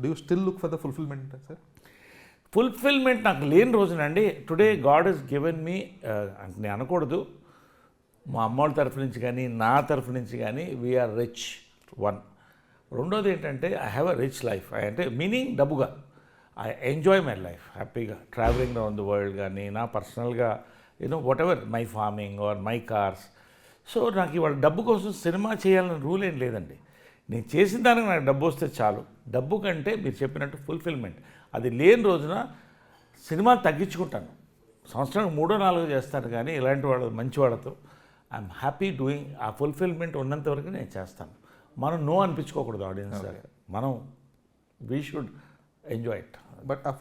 Do you still look for the fulfilment sir? Fulfilment నాకు లేని రోజునండి. Today God has given me, నేను అనకూడదు, మా అమ్మోళ్ళ తరఫు నుంచి కానీ నా తరఫు నుంచి కానీ వీఆర్ రిచ్. వన్. రెండోది ఏంటంటే I have a rich life. అంటే మీనింగ్ డబ్బుగా ఐ ఎంజాయ్ మై లైఫ్ హ్యాపీగా, ట్రావెలింగ్ అరౌండ్ ద వరల్డ్ కానీ, నా పర్సనల్గా what ever my farming are my cars. So నాకు ఇవాళ డబ్బు కోసం సినిమా చేయాలని రూల్ ఏం లేదండి. నేను చేసిన దానికి నాకు డబ్బు వస్తే చాలు. డబ్బు కంటే మీరు చెప్పినట్టు ఫుల్ఫిల్మెంట్ అది లేని రోజున సినిమాలు తగ్గించుకుంటాను. సంవత్సరానికి 3-4 చేస్తాను, కానీ ఇలాంటి వాళ్ళ మంచి వాళ్ళతో ఐఎమ్ హ్యాపీ డూయింగ్. ఆ ఫుల్ఫిల్మెంట్ ఉన్నంత వరకు నేను చేస్తాను. మనం నో అనిపించుకోకూడదు ఆడియన్స్. మనం we should enjoy it. But ఆ